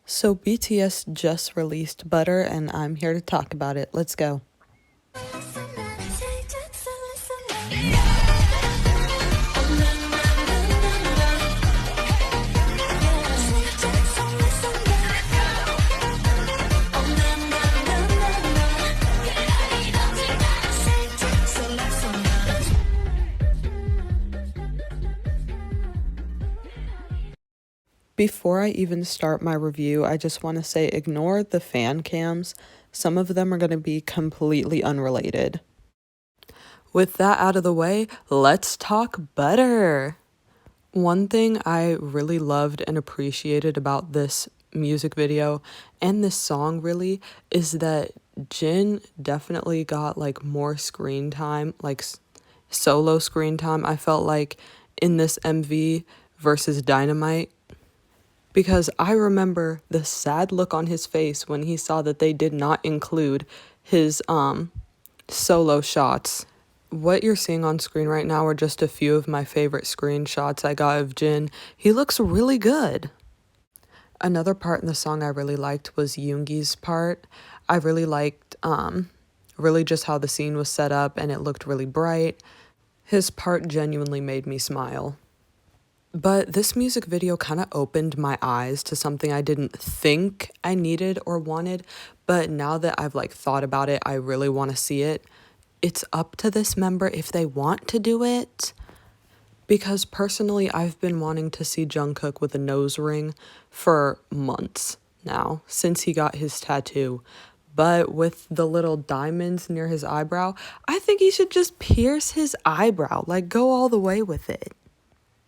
So BTS just released Butter and I'm here to talk about it. Let's go. Before I even start my review, I just want to say ignore the fan cams. Some of them are going to be completely unrelated. With that out of the way, let's talk Butter. One thing I really loved and appreciated about this music video and this song really is that Jin definitely got like more screen time, like solo screen time, I felt like, in this MV versus Dynamite. Because I remember the sad look on his face when he saw that they did not include his solo shots. What you're seeing on screen right now are just a few of my favorite screenshots I got of Jin. He looks really good. Another part in the song I really liked was Yoongi's part. I really liked really just how the scene was set up and it looked really bright. His part genuinely made me smile. But this music video kind of opened my eyes to something I didn't think I needed or wanted, but now that I've like thought about it, I really want to see it. It's up to this member if they want to do it. Because personally, I've been wanting to see Jungkook with a nose ring for months now, since he got his tattoo. But with the little diamonds near his eyebrow, I think he should just pierce his eyebrow, like go all the way with it.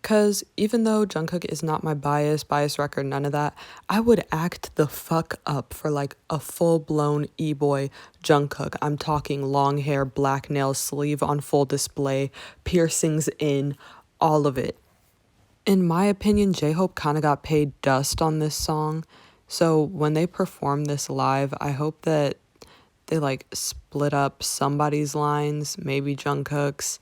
Because even though Jungkook is not my bias record, none of that, I would act the fuck up for like a full-blown e-boy Jungkook. I'm talking long hair, black nails, sleeve on full display, piercings in, all of it. In my opinion, J-Hope kind of got paid dust on this song. So when they perform this live, I hope that they like split up somebody's lines, maybe Jungkook's,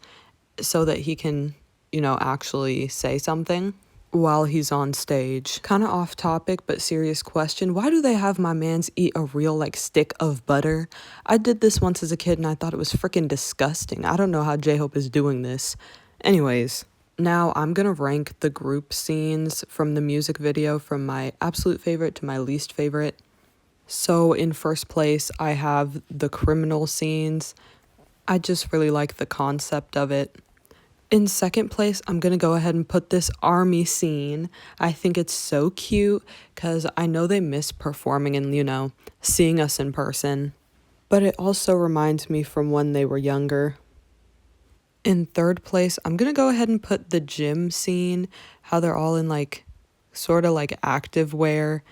so that he can, you know, actually say something while he's on stage. Kind of off topic, but serious question. Why do they have my mans eat a real like stick of butter? I did this once as a kid and I thought it was freaking disgusting. I don't know how J-Hope is doing this. Anyways, now I'm gonna rank the group scenes from the music video from my absolute favorite to my least favorite. So in first place, I have the criminal scenes. I just really like the concept of it. In second place, I'm going to go ahead and put this army scene. I think it's so cute because I know they miss performing and, you know, seeing us in person. But it also reminds me from when they were younger. In third place, I'm going to go ahead and put the gym scene, how they're all in like sort of like active wear.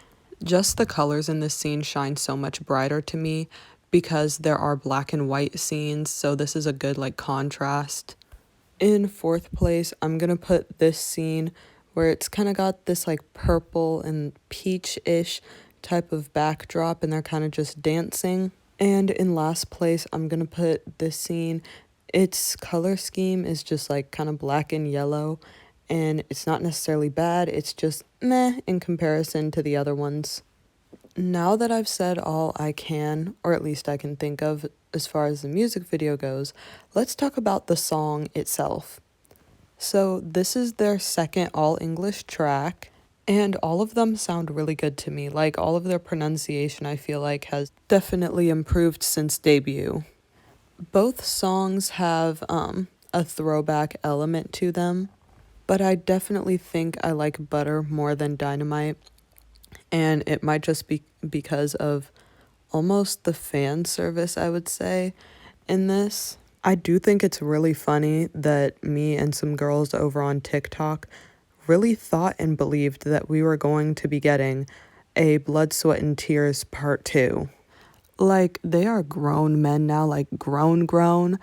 Just the colors in this scene shine so much brighter to me because there are black and white scenes, so this is a good like contrast. In fourth place, I'm gonna put this scene where it's kind of got this like purple and peach-ish type of backdrop and they're kind of just dancing. And in last place, I'm gonna put this scene. Its color scheme is just like kind of black and yellow and it's not necessarily bad, it's just meh in comparison to the other ones. Now that I've said all I can, or at least I can think of as far as the music video goes, let's talk about the song itself. So this is their second all-English track, and all of them sound really good to me. Like, all of their pronunciation, I feel like, has definitely improved since debut. Both songs have a throwback element to them, but I definitely think I like Butter more than Dynamite. And it might just be because of almost the fan service, I would say, in this. I do think it's really funny that me and some girls over on TikTok really thought and believed that we were going to be getting a Blood, Sweat, and Tears Part 2. Like, they are grown men now, like grown.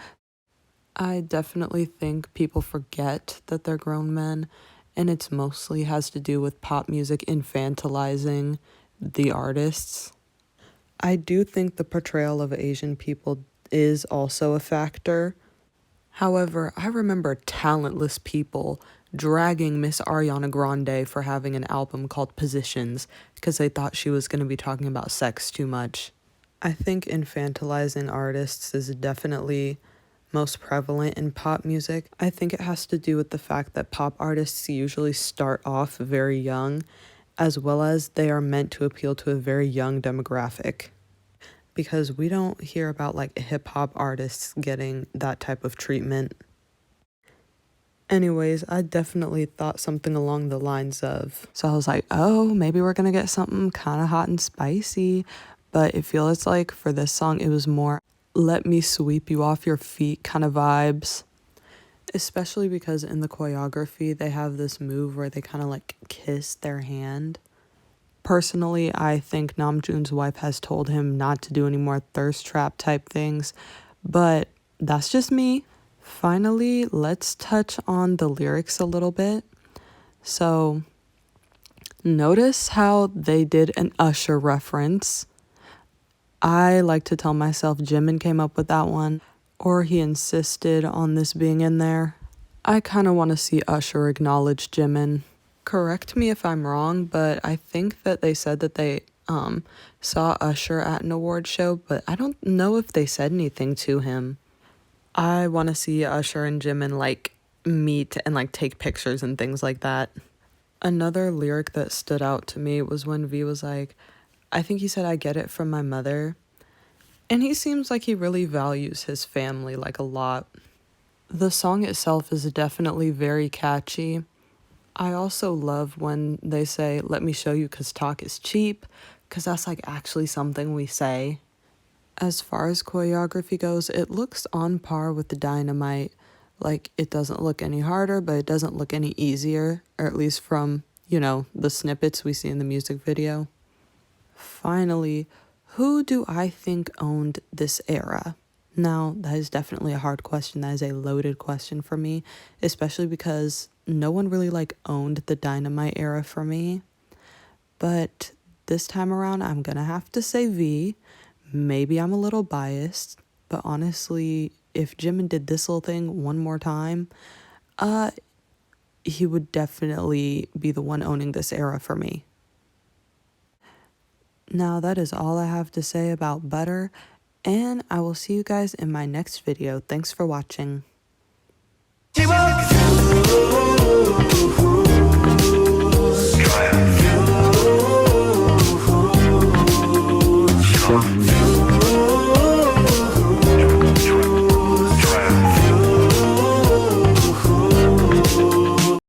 I definitely think people forget that they're grown men, and it's mostly has to do with pop music infantilizing the artists. I do think the portrayal of Asian people is also a factor. However, I remember talentless people dragging Miss Ariana Grande for having an album called Positions because they thought she was going to be talking about sex too much. I think infantilizing artists is definitely most prevalent in pop music. I think it has to do with the fact that pop artists usually start off very young, as well as they are meant to appeal to a very young demographic. Because we don't hear about like hip hop artists getting that type of treatment. Anyways, I definitely thought something along the lines of, so I was like, oh, maybe we're gonna get something kind of hot and spicy. But it feels like for this song, it was more let me sweep you off your feet kind of vibes. Especially because in the choreography, they have this move where they kind of like kiss their hand. Personally, I think Namjoon's wife has told him not to do any more thirst trap type things, but that's just me. Finally, let's touch on the lyrics a little bit. So, notice how they did an Usher reference. I like to tell myself Jimin came up with that one, or he insisted on this being in there. I kind of want to see Usher acknowledge Jimin. Correct me if I'm wrong, but I think that they said that they saw Usher at an award show, but I don't know if they said anything to him. I want to see Usher and Jimin like meet and like take pictures and things like that. Another lyric that stood out to me was when V was like, I think he said, I get it from my mother. And he seems like he really values his family like a lot. The song itself is definitely very catchy. I also love when they say, let me show you 'cause talk is cheap, 'cause that's like actually something we say. As far as choreography goes, it looks on par with the Dynamite. Like, it doesn't look any harder, but it doesn't look any easier, or at least from, the snippets we see in the music video. Finally, who do I think owned this era? Now, that is definitely a hard question. That is a loaded question for me, especially because no one really owned the Dynamite era for me. But this time around, I'm gonna have to say V. Maybe I'm a little biased, but honestly, if Jimin did this little thing one more time, he would definitely be the one owning this era for me. Now, that is all I have to say about Butter, and I will see you guys in my next video. Thanks for watching.